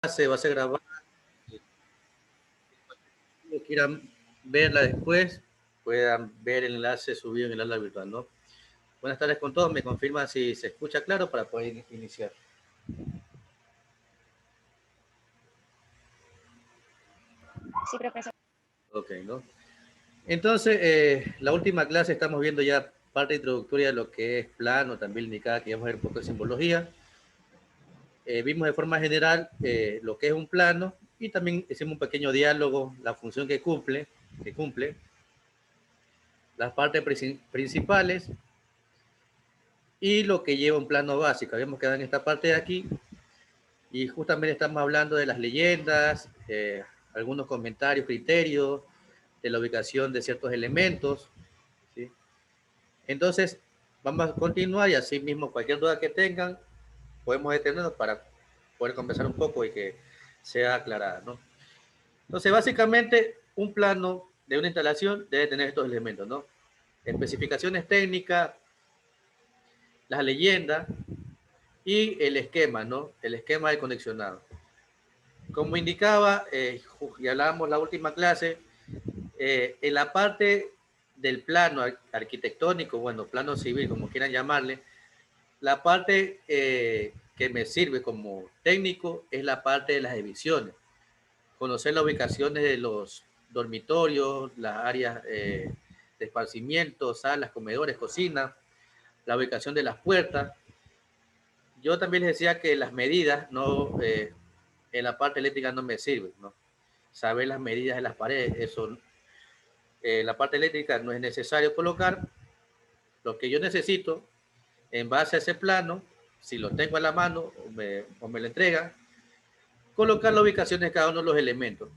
Se va a ser grabada. Los quieran verla después, puedan ver el enlace subido en el aula virtual, ¿no? Buenas tardes con todos. Me confirman si se escucha claro para poder iniciar. Sí, profesor. Ok, ¿no? Entonces, la última clase estamos viendo ya parte introductoria de lo que es plano, también indicada que vamos a ver un poco de simbología. Vimos de forma general lo que es un plano y también hicimos un pequeño diálogo, la función que cumple, las partes principales y lo que lleva un plano básico. Habíamos quedado en esta parte de aquí y justamente estamos hablando de las leyendas, algunos comentarios, criterios, de la ubicación de ciertos elementos, ¿sí? Entonces, vamos a continuar y así mismo cualquier duda que tengan, podemos detenernos para poder conversar un poco y que sea aclarada, ¿no? Entonces, básicamente, un plano de una instalación debe tener estos elementos, ¿no? Especificaciones técnicas, las leyendas y el esquema, ¿no? El esquema de conexionado. Como indicaba, y hablábamos la última clase, en la parte del plano arquitectónico, bueno, plano civil, como quieran llamarle, la parte que me sirve como técnico es la parte de las divisiones. Conocer las ubicaciones de los dormitorios, las áreas de esparcimiento, salas, comedores, cocina, la ubicación de las puertas. Yo también les decía que las medidas no, en la parte eléctrica no me sirven, ¿no? Saber las medidas de las paredes, eso la parte eléctrica no es necesario colocar. Lo que yo necesito en base a ese plano, si lo tengo a la mano o me lo entregan, colocar la ubicación de cada uno de los elementos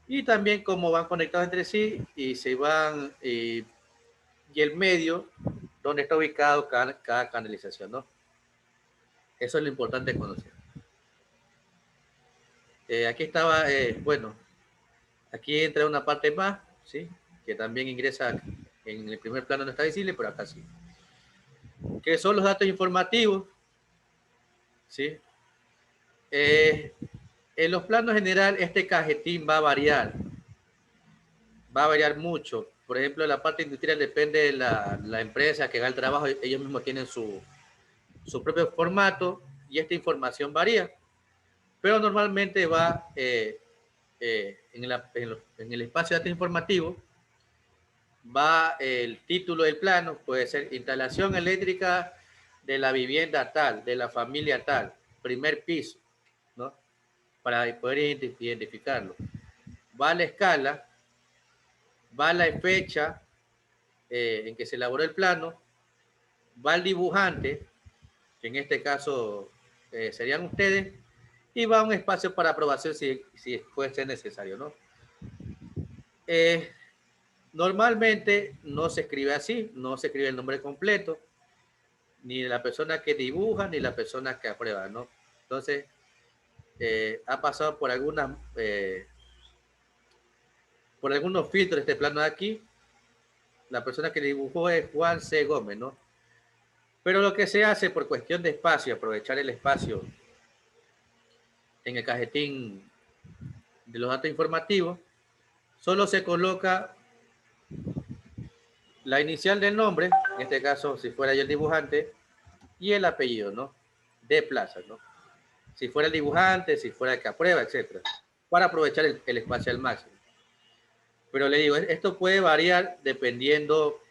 y también cómo van conectados entre sí y se van y el medio donde está ubicado cada canalización, ¿no? Eso es lo importante de conocer. Aquí estaba, bueno, aquí entra una parte más, ¿sí? Que también ingresa en el primer plano, no está visible, pero acá sí. Que son los datos informativos, ¿sí? En los planos general, este cajetín va a variar mucho. Por ejemplo, la parte industrial depende de la empresa que haga el trabajo, ellos mismos tienen su propio formato y esta información varía, pero normalmente va en el espacio de datos informativos, va el título del plano, puede ser instalación eléctrica de la vivienda tal, de la familia tal, primer piso, ¿no? Para poder identificarlo. Va la escala, va la fecha en que se elaboró el plano, va el dibujante, que en este caso serían ustedes, y va un espacio para aprobación si fuese necesario, ¿no? Eh, Normalmente no se escribe así, no se escribe el nombre completo, ni la persona que dibuja, ni la persona que aprueba, ¿no? Entonces, ha pasado por algunos filtros este plano de aquí. La persona que dibujó es Juan C. Gómez, ¿no? Pero lo que se hace por cuestión de espacio, aprovechar el espacio en el cajetín de los datos informativos, solo se coloca la inicial del nombre, en este caso, si fuera yo el dibujante, y el apellido, ¿no? De Plaza, ¿no? Si fuera el dibujante, si fuera el que aprueba, etcétera, para aprovechar el espacio al máximo. Pero le digo, esto puede variar dependiendo.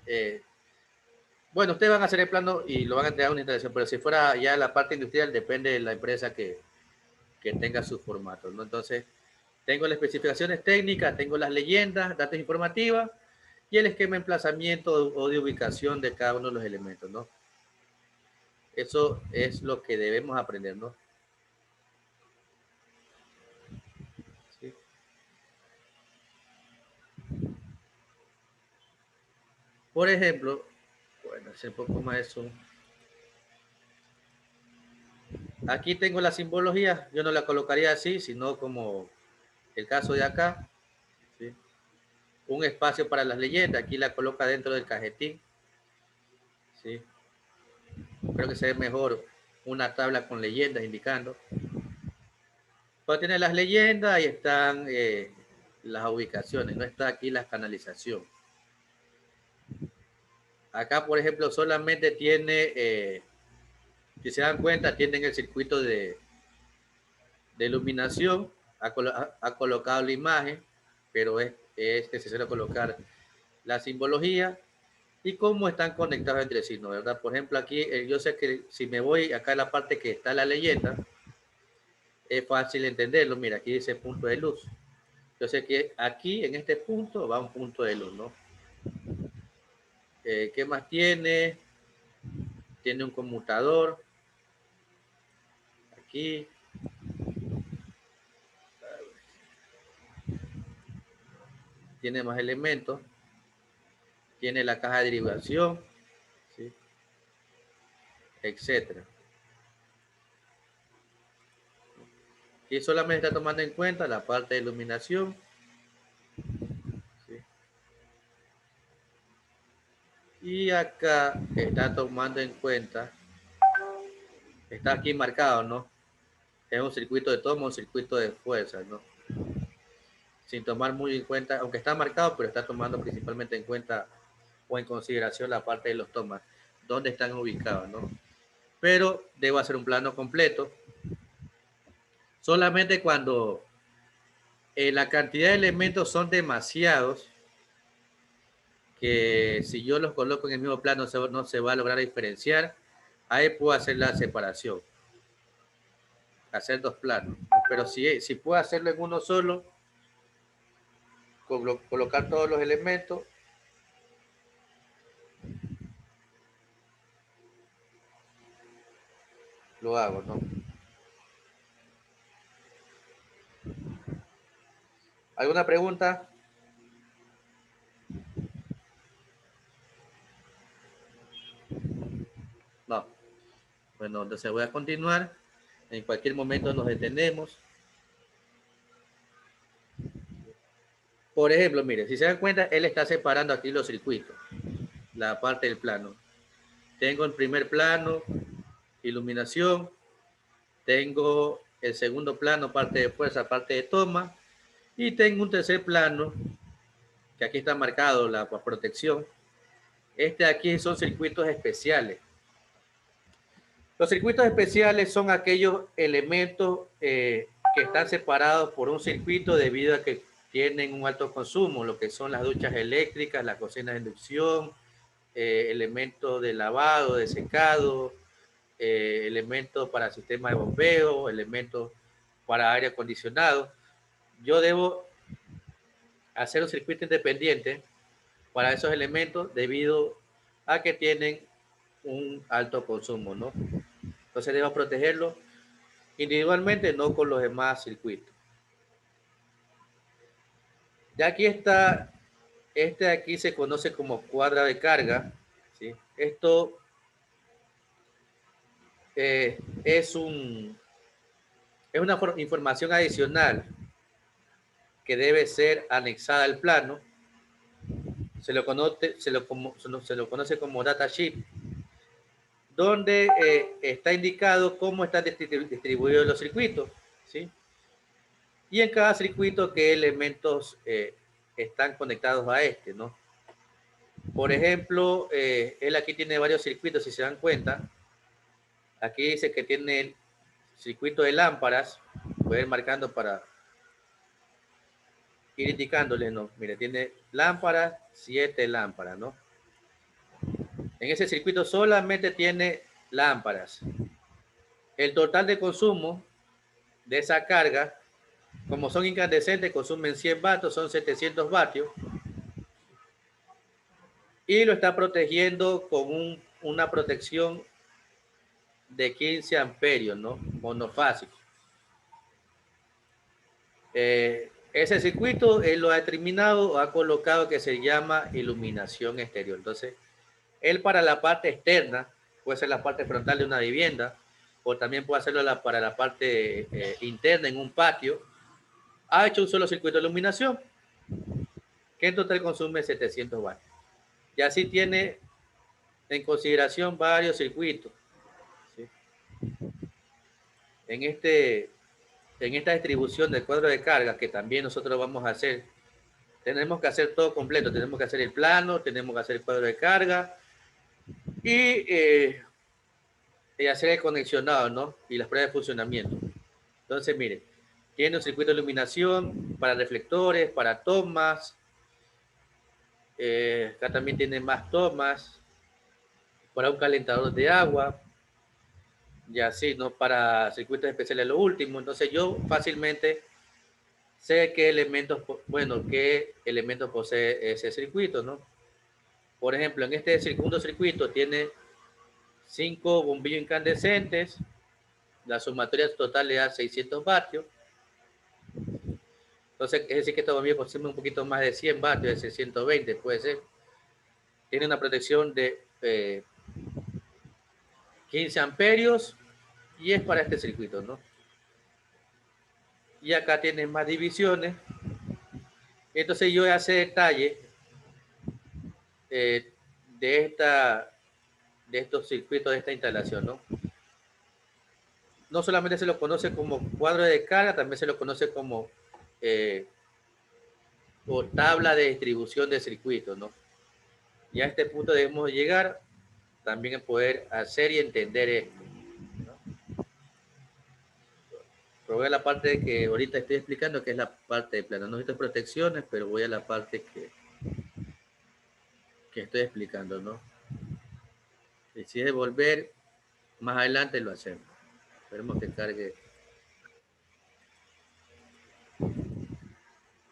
Eh, bueno, ustedes van a hacer el plano y lo van a entregar a una instalación, pero si fuera ya la parte industrial, depende de la empresa que tenga sus formatos, ¿no? Entonces, tengo las especificaciones técnicas, tengo las leyendas, datos informativas y el esquema de emplazamiento o de ubicación de cada uno de los elementos, ¿no? Eso es lo que debemos aprender, ¿no? ¿Sí? Por ejemplo, bueno, hacer un poco más eso. Aquí tengo la simbología, yo no la colocaría así, sino como el caso de acá, ¿sí? Un espacio para las leyendas, aquí la coloca dentro del cajetín, ¿sí? Creo que se ve mejor una tabla con leyendas indicando. Después tiene las leyendas, ahí están las ubicaciones, no está aquí la canalización. Acá, por ejemplo, solamente tiene, si se dan cuenta, tienen el circuito de iluminación, ha colocado la imagen, pero es necesario colocar la simbología y cómo están conectados entre sí, ¿no? ¿Verdad? Por ejemplo, aquí yo sé que si me voy acá en la parte que está la leyenda, es fácil entenderlo. Mira, aquí dice punto de luz. Yo sé que aquí en este punto va un punto de luz, ¿no? ¿Qué más tiene? Tiene un conmutador. Aquí. Tiene más elementos. Tiene la caja de derivación, ¿sí? Etcétera. Aquí solamente está tomando en cuenta la parte de iluminación, ¿sí? Y acá está tomando en cuenta, está aquí marcado, ¿no? Es un circuito de toma, un circuito de fuerza, ¿no? Sin tomar muy en cuenta, aunque está marcado, pero está tomando principalmente en cuenta o en consideración la parte de los tomas, dónde están ubicados, ¿no? Pero debo hacer un plano completo. Solamente cuando la cantidad de elementos son demasiados, que si yo los coloco en el mismo plano no se va a lograr diferenciar, ahí puedo hacer la separación, hacer dos planos. Pero si puedo hacerlo en uno solo, colocar todos los elementos, lo hago, ¿no? ¿Alguna pregunta? No. Bueno, entonces voy a continuar. En cualquier momento nos detenemos. Por ejemplo, mire, si se dan cuenta, él está separando aquí los circuitos, la parte del plano. Tengo el primer plano, iluminación. Tengo el segundo plano, parte de fuerza, parte de toma. Y tengo un tercer plano, que aquí está marcado la protección. Este aquí son circuitos especiales. Los circuitos especiales son aquellos elementos que están separados por un circuito debido a que tienen un alto consumo, lo que son las duchas eléctricas, las cocinas de inducción, elementos de lavado, de secado, elementos para sistema de bombeo, elementos para aire acondicionado. Yo debo hacer un circuito independiente para esos elementos debido a que tienen un alto consumo, ¿no? Entonces debo protegerlo individualmente, no con los demás circuitos. Ya aquí está, este de aquí se conoce como cuadra de carga, ¿sí? Esto es una información adicional que debe ser anexada al plano. Se lo conoce como datasheet, donde está indicado cómo están distribuidos los circuitos, ¿sí? Y en cada circuito qué elementos están conectados a este, ¿no? Por ejemplo, él aquí tiene varios circuitos, si se dan cuenta. Aquí dice que tiene el circuito de lámparas. Voy a ir marcando para ir indicándole, ¿no? Mire, tiene lámparas, 7 lámparas, ¿no? En ese circuito solamente tiene lámparas. El total de consumo de esa carga, como son incandescentes, consumen 100 vatios, son 700 vatios. Y lo está protegiendo con una protección de 15 amperios, ¿no? Monofásico. Ese circuito él lo ha determinado, ha colocado que se llama iluminación exterior. Entonces, él para la parte externa, puede ser la parte frontal de una vivienda, o también puede hacerlo para la parte interna en un patio, ha hecho un solo circuito de iluminación, que en total consume 700 watts. Y así tiene en consideración varios circuitos, ¿sí? En este en esta distribución del cuadro de carga, que también nosotros vamos a hacer, tenemos que hacer todo completo, tenemos que hacer el plano, tenemos que hacer el cuadro de carga y hacer el conexionado, ¿no? Y las pruebas de funcionamiento. Entonces, mire, tiene un circuito de iluminación para reflectores, para tomas, acá también tiene más tomas, para un calentador de agua, y así, ¿no? Para circuitos especiales lo último. Entonces yo fácilmente sé qué elementos, bueno, qué elementos posee ese circuito, ¿no? Por ejemplo, en este segundo circuito tiene 5 bombillos incandescentes, la sumatoria total le da 600 vatios. Entonces, es decir que estos bombillos poseen un poquito más de 100 vatios, de 620 puede ser. Tiene una protección de 15 amperios y es para este circuito, ¿no? Y acá tiene más divisiones. Entonces yo hace detalle eh, de estos circuitos de esta instalación, ¿no? No solamente se lo conoce como cuadro de carga, también se lo conoce como o tabla de distribución de circuitos, ¿no? Y a este punto debemos llegar también a poder hacer y entender esto, ¿no? Pero voy a la parte que ahorita estoy explicando, que es la parte de plano. No necesito protecciones, pero voy a la parte que estoy explicando, ¿no? Y si es de volver, más adelante lo hacemos. Esperemos que cargue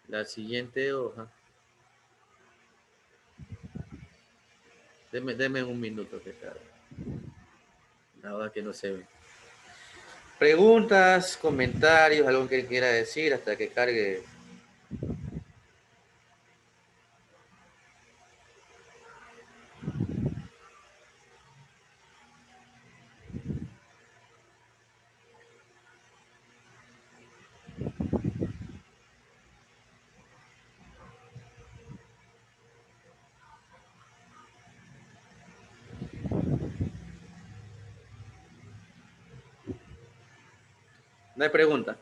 la siguiente hoja. Deme un minuto que cargue. La hoja que no se ve. Preguntas, comentarios, algo que quiera decir hasta que cargue. No hay pregunta.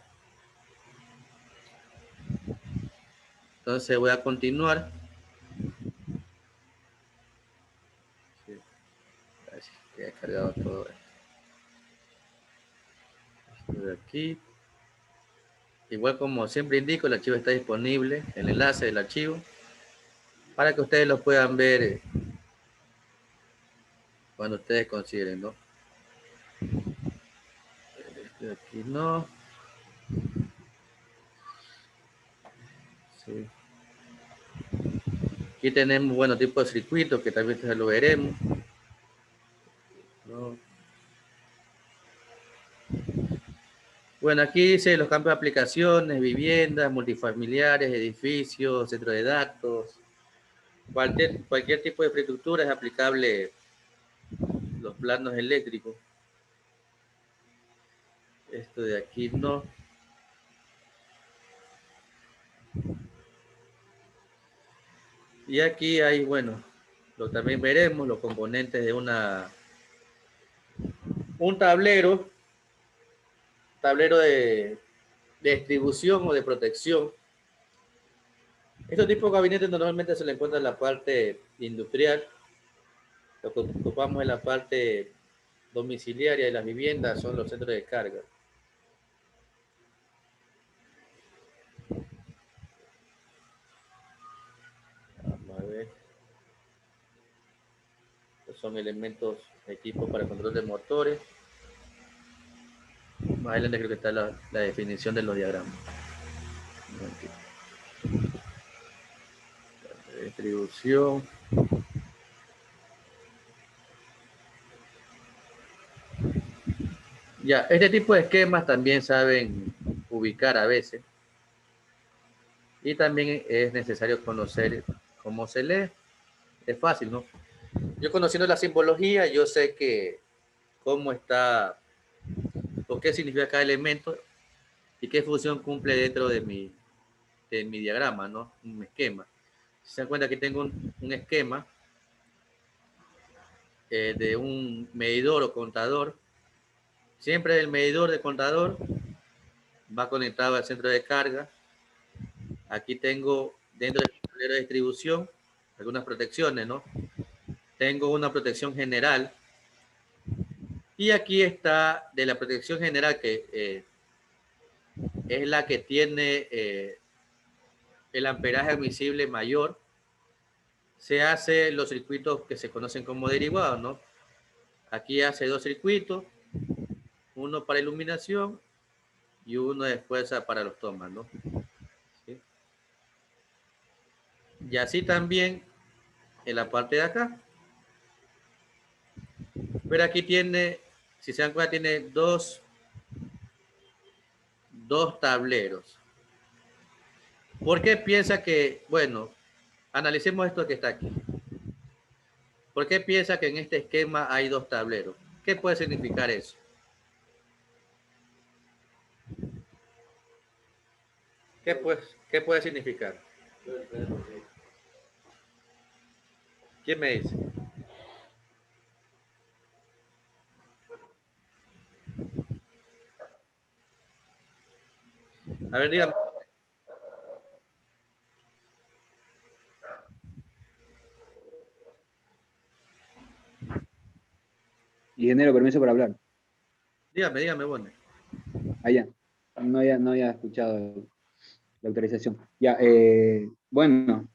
Entonces voy a continuar. Sí, gracias, que he cargado todo esto de aquí. Igual como siempre indico, el archivo está disponible, el enlace del archivo, para que ustedes lo puedan ver cuando ustedes consideren, ¿no? Este de aquí no. Sí. Aquí tenemos, bueno, tipo de circuitos que también lo veremos, ¿no? Bueno, aquí dice los campos de aplicaciones, viviendas, multifamiliares, edificios, centro de datos. Cualquier tipo de infraestructura es aplicable los planos eléctricos. Esto de aquí no. Y aquí hay, bueno, también veremos los componentes de un tablero de distribución o de protección. Estos tipos de gabinetes normalmente se le encuentra en la parte industrial. Lo que ocupamos en la parte domiciliaria de las viviendas son los centros de carga. Vamos a ver. Estos son elementos, equipos para control de motores. Más adelante creo que está la definición de los diagramas. Distribución. Ya, este tipo de esquemas también saben ubicar a veces. Y también es necesario conocer cómo se lee. Es fácil, ¿no? Yo conociendo la simbología, yo sé que cómo está, o qué significa cada elemento y qué función cumple dentro de mi diagrama, ¿no? Un esquema. Si se dan cuenta que tengo un esquema de un medidor o contador, siempre el medidor de contador va conectado al centro de carga. Aquí tengo dentro del tablero de distribución algunas protecciones, ¿no? Tengo una protección general y aquí está de la protección general que es la que tiene el amperaje admisible mayor. Se hace los circuitos que se conocen como derivados, ¿no? Aquí hace dos circuitos, uno para iluminación y uno después para los tomas, ¿no? ¿Sí? Y así también en la parte de acá. Pero aquí tiene, si se dan cuenta, tiene dos tableros. ¿Por qué piensa que, bueno, analicemos esto que está aquí? ¿Por qué piensa que en este esquema hay dos tableros? ¿Qué puede significar eso? ¿Qué puede significar? ¿Quién me dice? A ver, dígame. Ingeniero, permiso para hablar. Dígame, bueno. Allá. No había escuchado la autorización. Ya, bueno,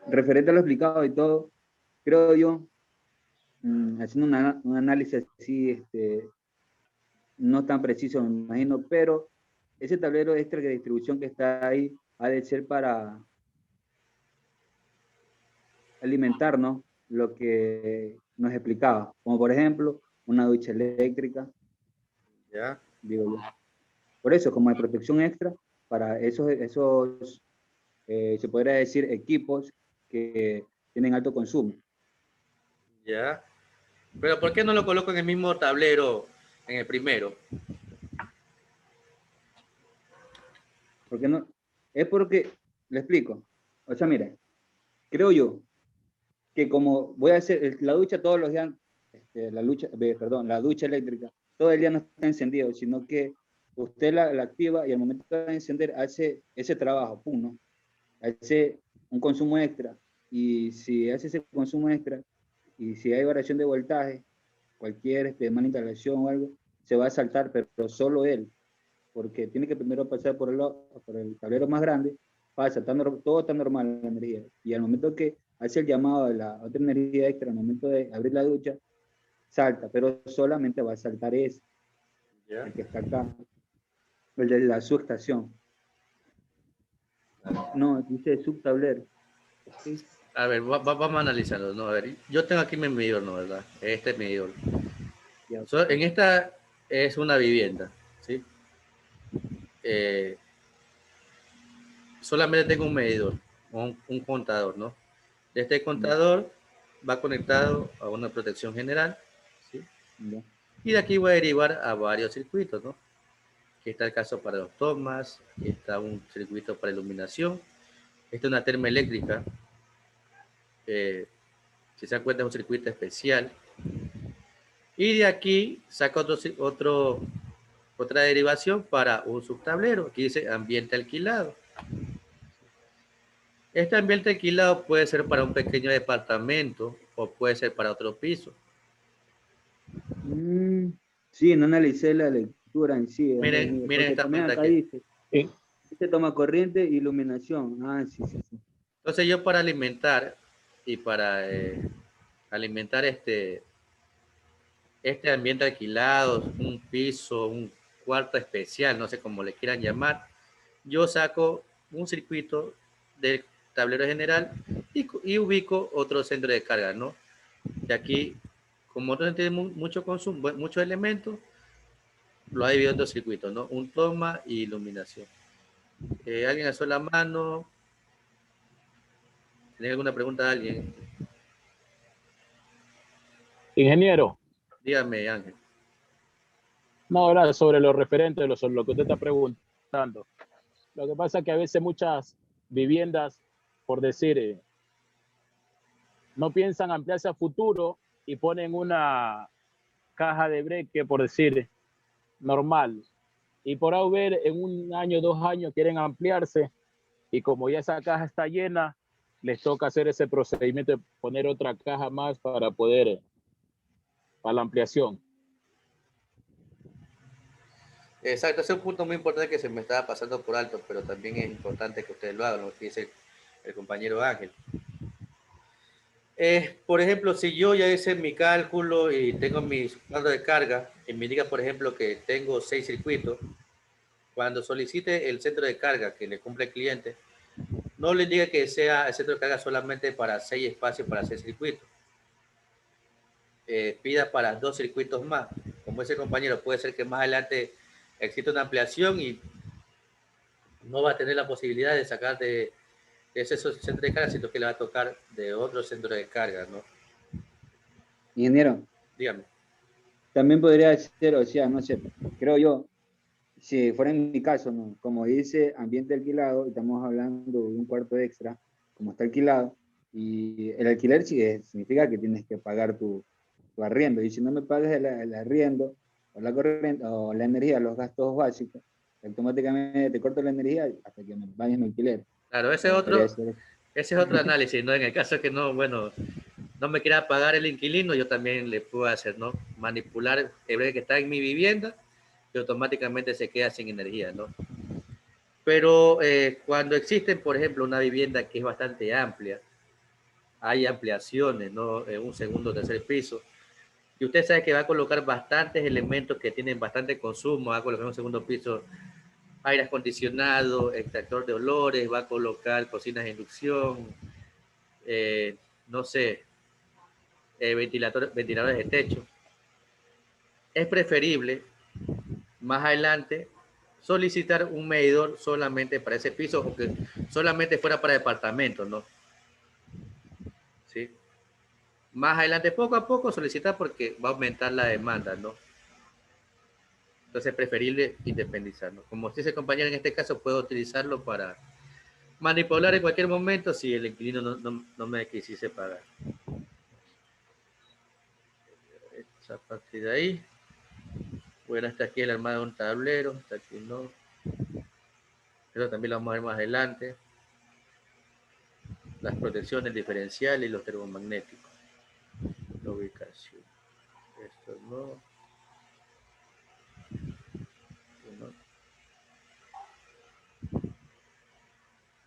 referente a lo explicado y todo, creo yo, haciendo un análisis así, no tan preciso, me imagino, pero ese tablero extra de distribución que está ahí ha de ser para alimentarnos lo que nos explicaba, como por ejemplo, una ducha eléctrica, Ya. digo yo. Por eso, como de protección extra, para esos se podría decir, equipos que tienen alto consumo. Ya. Pero ¿por qué no lo coloco en el mismo tablero, en el primero? Porque no, es porque, le explico. O sea, mire, creo yo que como voy a hacer la ducha todos los días, la ducha eléctrica, todo el día no está encendido, sino que usted la activa y al momento de encender hace ese trabajo, pum, ¿no? Hace un consumo extra. Y si hace ese consumo extra y si hay variación de voltaje, cualquier mala instalación o algo, se va a saltar, pero solo él, porque tiene que primero pasar por el tablero más grande, pasa, todo está normal la energía, y al momento que hace el llamado de la otra energía extra, al momento de abrir la ducha, salta, pero solamente va a saltar ese, Ya. el que está acá, el de la subestación. No, dice subtablero. ¿Sí? A ver, vamos a analizarlo, ¿no? A ver, yo tengo aquí mi medidor, ¿no? ¿Verdad? Este medidor. Ya. En esta es una vivienda, ¿sí? Eh, solamente tengo un medidor, un contador, ¿no? De este contador va conectado a una protección general, ¿sí? Ya. Y de aquí voy a derivar a varios circuitos, ¿no? Aquí está el caso para los tomas, aquí está un circuito para iluminación, esta es una termoeléctrica, si se dan cuenta es un circuito especial, y de aquí saca otra derivación para un subtablero, aquí dice ambiente alquilado. Este ambiente alquilado puede ser para un pequeño departamento o puede ser para otro piso. Sí, no analicé la lectura en sí, Miren porque esta también planta acá aquí. dice toma corriente, iluminación. Ah, sí, sí, sí. Entonces yo para alimentar y para alimentar este ambiente alquilado, un piso, un cuarto especial, no sé cómo le quieran llamar, yo saco un circuito del tablero general y ubico otro centro de carga, ¿no? Y aquí, como no tiene mucho consumo, muchos elementos, lo ha dividido en dos circuitos, ¿no? Un toma y iluminación. ¿Alguien alzó la mano? ¿Tiene alguna pregunta de alguien? Ingeniero, Dígame, Ángel. no, ahora sobre lo referente, sobre lo que usted está preguntando. Lo que pasa es que a veces muchas viviendas, por decir, no piensan ampliarse a futuro y ponen una caja de breque, por decir, normal. y por ahí ver en un año, 2 años quieren ampliarse y como ya esa caja está llena, les toca hacer ese procedimiento de poner otra caja más para poder, para la ampliación. Exacto, ese es un punto muy importante que se me estaba pasando por alto, pero también es importante que ustedes lo hagan, lo que dice el compañero Ángel. Por ejemplo, si yo ya hice mi cálculo y tengo mis planos de carga y me diga, por ejemplo, que tengo 6 circuitos, cuando solicite el centro de carga que le cumple el cliente, no le diga que sea el centro de carga solamente para 6 espacios, para 6 circuitos. Pida para 2 circuitos más. Como ese compañero, puede ser que más adelante exista una ampliación y no va a tener la posibilidad de sacar de ese centro de carga, sino que le va a tocar de otro centro de carga, ¿no? Ingeniero, Dígame. también podría ser, o sea, no sé, creo yo, si fuera en mi caso, ¿no? Como dice ambiente alquilado, y estamos hablando de un cuarto extra, como está alquilado, y el alquiler significa que tienes que pagar tu arriendo, y si no me pagas el arriendo, o la corriente, o la energía, los gastos básicos, automáticamente te corto la energía hasta que me pagues mi alquiler. Claro, Podría ser. ese es otro análisis, ¿no? En el caso que no, bueno, no me quiera pagar el inquilino, yo también le puedo hacer, ¿no? Manipular el breve que está en mi vivienda y automáticamente se queda sin energía, ¿no? Pero cuando existen, por ejemplo, una vivienda que es bastante amplia, hay ampliaciones, ¿no? En un segundo o tercer piso, y usted sabe que va a colocar bastantes elementos que tienen bastante consumo, va a colocar en un segundo piso aire acondicionado, extractor de olores, va a colocar cocinas de inducción, no sé, ventiladores de techo. Es preferible más adelante solicitar un medidor solamente para ese piso o que solamente fuera para departamentos, ¿no? ¿Sí? Más adelante, poco a poco, solicitar porque va a aumentar la demanda, ¿no? Entonces es preferible independizarlo. Como dice compañero, en este caso puedo utilizarlo para manipular en cualquier momento si el inquilino no me quisiese pagar. A partir de ahí, bueno, está aquí el armado de un tablero, está aquí no. Eso también lo vamos a ver más adelante. Las protecciones diferenciales y los termomagnéticos. La ubicación. Esto no. No.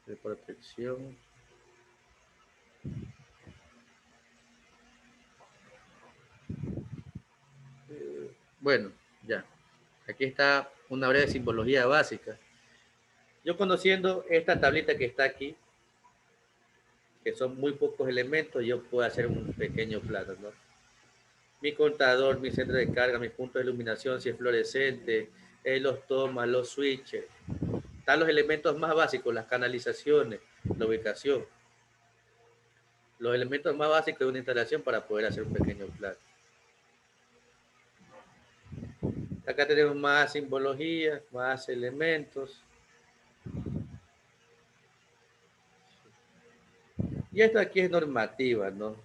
De protección. Bueno, ya. Aquí está una breve simbología básica. Yo conociendo esta tablita que está aquí, que son muy pocos elementos, yo puedo hacer un pequeño plano, ¿no? Mi contador, mi centro de carga, mi punto de iluminación, si es fluorescente, los tomas, los switches. Están los elementos más básicos, las canalizaciones, la ubicación. Los elementos más básicos de una instalación para poder hacer un pequeño plano. Acá tenemos más simbología, más elementos. Y esto aquí es normativa, ¿no?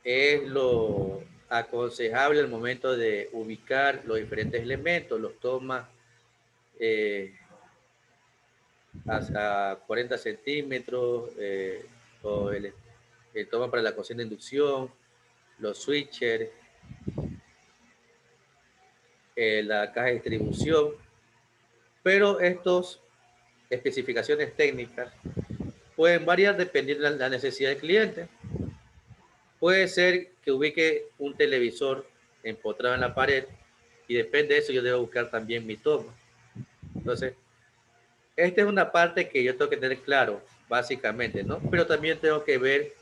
Es lo aconsejable al momento de ubicar los diferentes elementos, los tomas hasta 40 centímetros, o el toma para la cocina de inducción, los switchers, la caja de distribución, pero estas especificaciones técnicas pueden variar dependiendo de la necesidad del cliente. Puede ser que ubique un televisor empotrado en la pared y depende de eso yo debo buscar también mi toma. Entonces, esta es una parte que yo tengo que tener claro, básicamente, ¿no? Pero también tengo que ver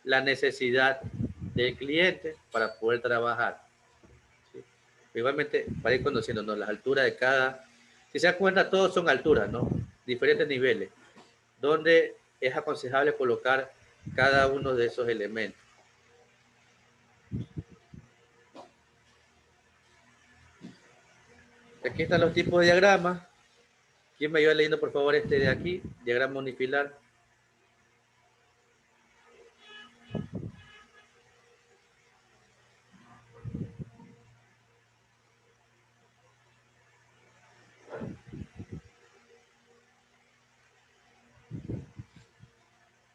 la necesidad del cliente para poder trabajar. ¿Sí? Igualmente, para ir conociéndonos las alturas de cada... Si se dan cuenta, todos son alturas, ¿no? Diferentes niveles, donde es aconsejable colocar cada uno de esos elementos. Aquí están los tipos de diagramas. ¿Quién me ayuda leyendo, por favor, este de aquí? Diagrama unifilar.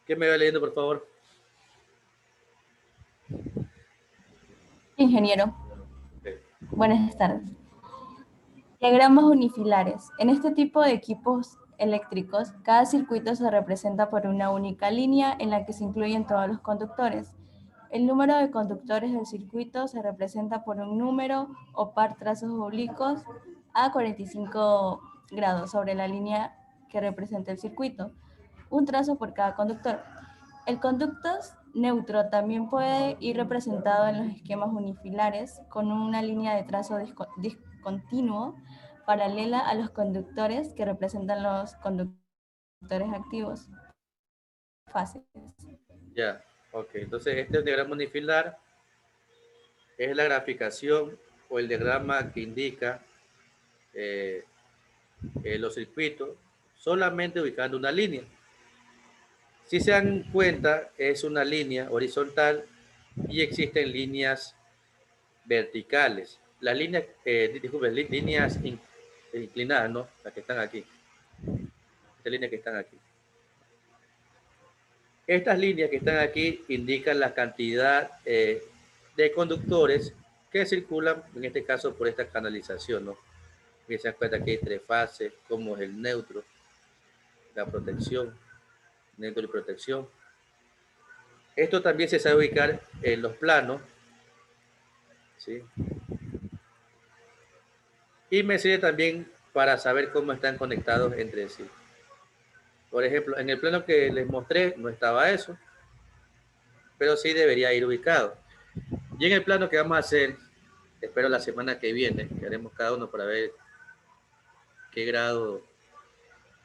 ¿Qué me va leyendo, por favor? Ingeniero, Ok. buenas tardes. Diagramas unifilares. En este tipo de equipos eléctricos, cada circuito se representa por una única línea en la que se incluyen todos los conductores. El número de conductores del circuito se representa por un número o par trazos oblicuos a 45 grados sobre la línea que representa el circuito, un trazo por cada conductor. El conducto neutro también puede ir representado en los esquemas unifilares con una línea de trazo discontinuo paralela a los conductores que representan los conductores activos. Fases. Ya, ok. Entonces, este diagrama unifilar es la graficación o el diagrama que indica eh, los circuitos solamente ubicando una línea. Si se dan cuenta, es una línea horizontal y existen líneas verticales. Las líneas, disculpen, líneas inclinadas, ¿no? Las que están aquí. Estas líneas que están aquí. Estas líneas que están aquí indican la cantidad de conductores que circulan, en este caso, por esta canalización, ¿no? Y se dan cuenta que hay tres fases, como es el neutro, la protección, neutro y protección. Esto también se sabe ubicar en los planos, ¿sí? Y me sirve también para saber cómo están conectados entre sí. Por ejemplo, en el plano que les mostré no estaba eso, pero sí debería ir ubicado. Y en el plano que vamos a hacer, espero la semana que viene, que haremos cada uno para ver qué grado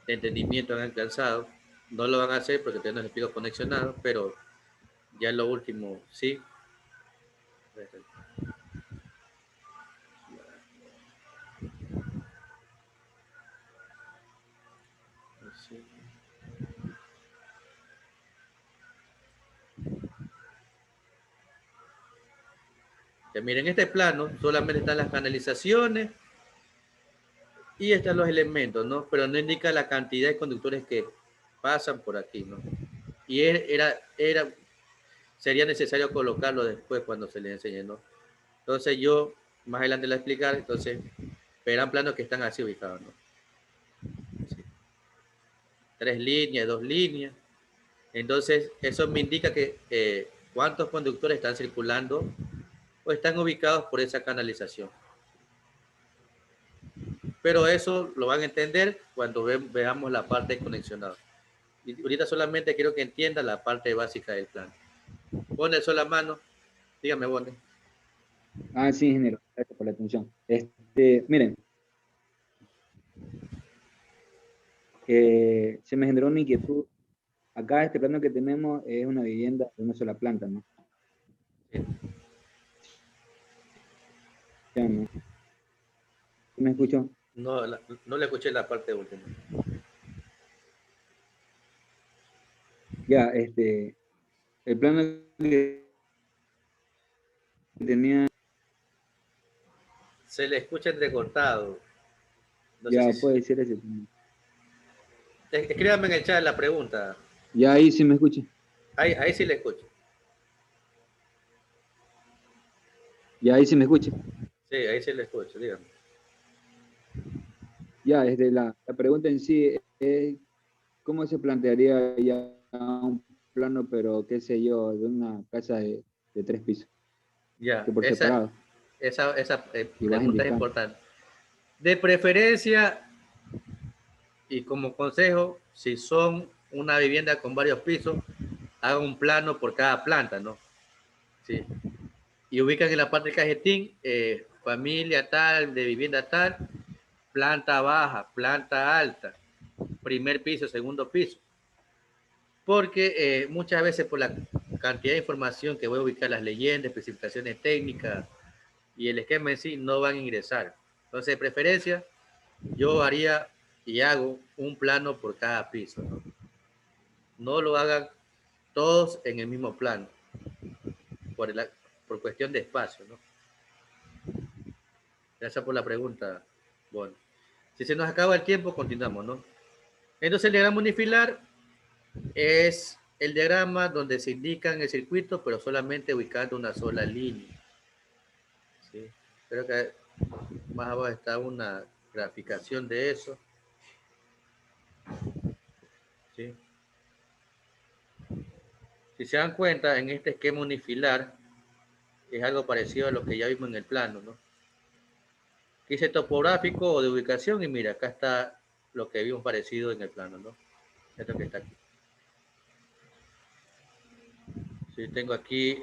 de entendimiento han alcanzado. No lo van a hacer porque tenemos el pico conexionado, pero ya en lo último sí. Sí. Ya miren, este plano solamente están las canalizaciones y están los elementos, ¿no? Pero no indica la cantidad de conductores que pasan por aquí, ¿no? Y sería necesario colocarlo después cuando se les enseñe, ¿no? Entonces yo más adelante le voy a explicar, entonces verán planos que están así ubicados, ¿no? Sí. 3 líneas, 2 líneas. Entonces eso me indica que cuántos conductores están circulando o están ubicados por esa canalización. Pero eso lo van a entender cuando veamos la parte conexionada. Y ahorita solamente quiero que entienda la parte básica del plan. Pone el sol a mano. Dígame, Bone. Ah, sí, ingeniero. Gracias por la atención. Miren, se me generó una inquietud. Acá este plano que tenemos es una vivienda de una sola planta, ¿no? Sí. ¿Ya, no? ¿Sí me escucho? No, no le escuché la parte última. Ya, el plano que tenía, Se le escucha entrecortado. No sé ya si... puede ser ese. Escríbame en el chat la pregunta. Ya ahí sí me escucha. Ahí sí le escucho. Ya ahí sí me escucha. Sí, ahí sí le escucho, dígame. Ya, la pregunta en sí es, ¿cómo se plantearía ya un plano, pero qué sé yo, de una casa de 3 pisos? Ya, Que por esa separado, y vas pregunta es indicando. importante. De preferencia y como consejo, si son una vivienda con varios pisos, hagan un plano por cada planta, ¿no? Sí. Y ubican en la parte del cajetín, familia tal, de vivienda tal, planta baja, planta alta, primer piso, segundo piso. Porque muchas veces por la cantidad de información que voy a ubicar, las leyendas, especificaciones técnicas y el esquema en sí, no van a ingresar. Entonces, de preferencia, yo haría y hago un plano por cada piso, ¿no? No lo hagan todos en el mismo plano, por cuestión de espacio, ¿no? Gracias por la pregunta. Bueno, si se nos acaba el tiempo, continuamos, ¿no? Entonces, el diagrama unifilar es el diagrama donde se indican el circuito, pero solamente ubicando una sola línea. ¿Sí? Creo que más abajo está una graficación de eso. ¿Sí? Si se dan cuenta, en este esquema unifilar es algo parecido a lo que ya vimos en el plano, ¿no? Aquí dice topográfico o de ubicación y mira, acá está lo que vimos parecido en el plano, ¿no? Esto que está aquí. Sí, tengo aquí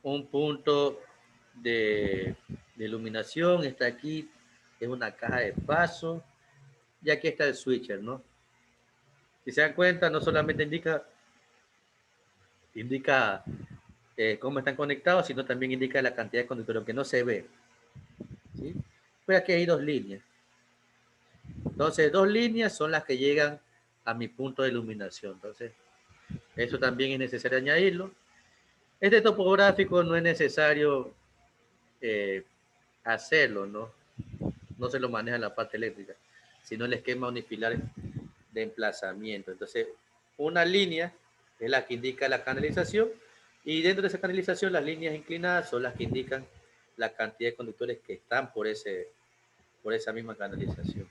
un punto de iluminación, está aquí, es una caja de paso, y aquí está el switcher, ¿no? Si se dan cuenta, no solamente indica cómo están conectados, sino también indica la cantidad de conductores, que no se ve. ¿Sí? Pero aquí hay dos líneas. Entonces, dos líneas son las que llegan a mi punto de iluminación. Entonces, eso también es necesario añadirlo. Este topográfico no es necesario hacerlo, ¿no? No se lo maneja en la parte eléctrica, sino el esquema unifilar de emplazamiento. Entonces, una línea es la que indica la canalización y dentro de esa canalización las líneas inclinadas son las que indican la cantidad de conductores que están por esa misma canalización.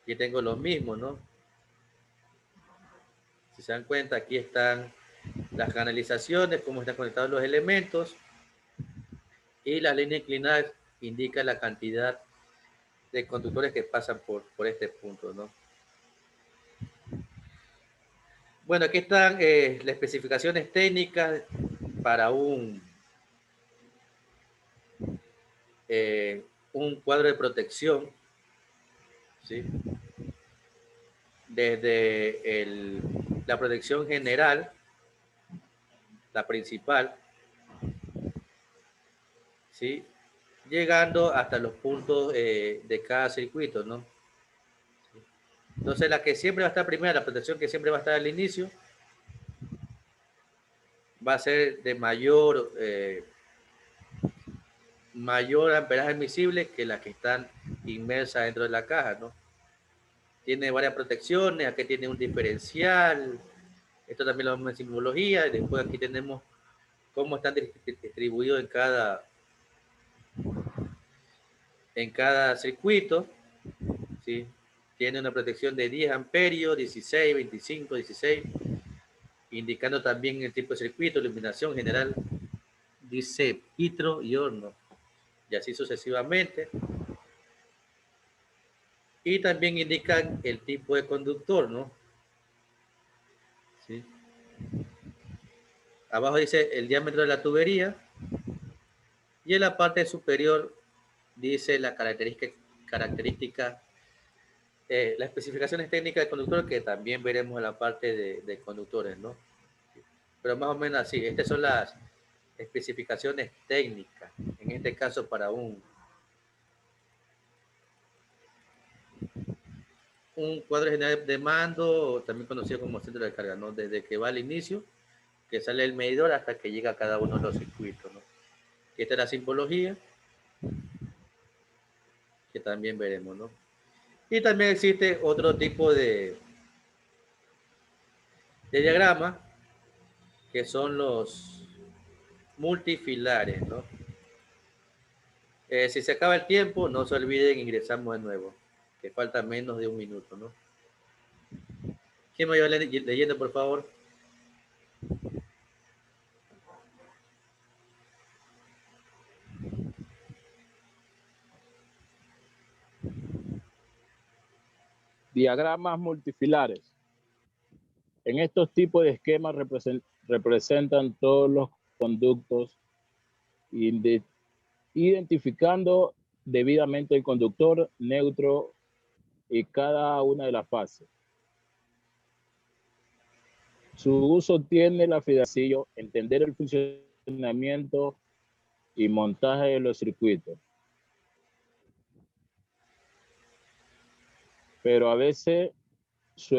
Aquí tengo lo mismo, ¿no? Si se dan cuenta, aquí están las canalizaciones, cómo están conectados los elementos, y la línea inclinada indica la cantidad de conductores que pasan por este punto, ¿no? Bueno, aquí están las especificaciones técnicas para un cuadro de protección, ¿sí? Desde la protección general, la principal, ¿sí? Llegando hasta los puntos de cada circuito, ¿no? Entonces, la que siempre va a estar primera, la protección que siempre va a estar al inicio, va a ser de mayor amperaje admisible que las que están inmersas dentro de la caja, ¿no? Tiene varias protecciones, aquí tiene un diferencial, esto también lo vemos en simbología, y después aquí tenemos cómo están distribuidos en cada circuito, ¿sí? Tiene una protección de 10 amperios, 16, 25, 16, indicando también el tipo de circuito, iluminación general, dice pitro y horno, y así sucesivamente. Y también indican el tipo de conductor, ¿no? ¿Sí? Abajo dice el diámetro de la tubería y en la parte superior dice la característica, las especificaciones técnicas del conductor, que también veremos en la parte de conductores, ¿no? Pero más o menos así, estas son las especificaciones técnicas, en este caso para un cuadro general de mando, también conocido como centro de carga, ¿no? Desde que va al inicio, que sale el medidor hasta que llega a cada uno de los circuitos, ¿no? Esta es la simbología, que también veremos, ¿no? Y también existe otro tipo de diagrama, que son los multifilares, ¿no? Si se acaba el tiempo, no se olviden, ingresamos de nuevo, que falta menos de un minuto, ¿no? ¿Quién me va leyendo, por favor? Diagramas multifilares. En estos tipos de esquemas representan todos los conductos, identificando debidamente el conductor neutro y cada una de las fases. Su uso tiene la finalidad de entender el funcionamiento y montaje de los circuitos, pero a veces su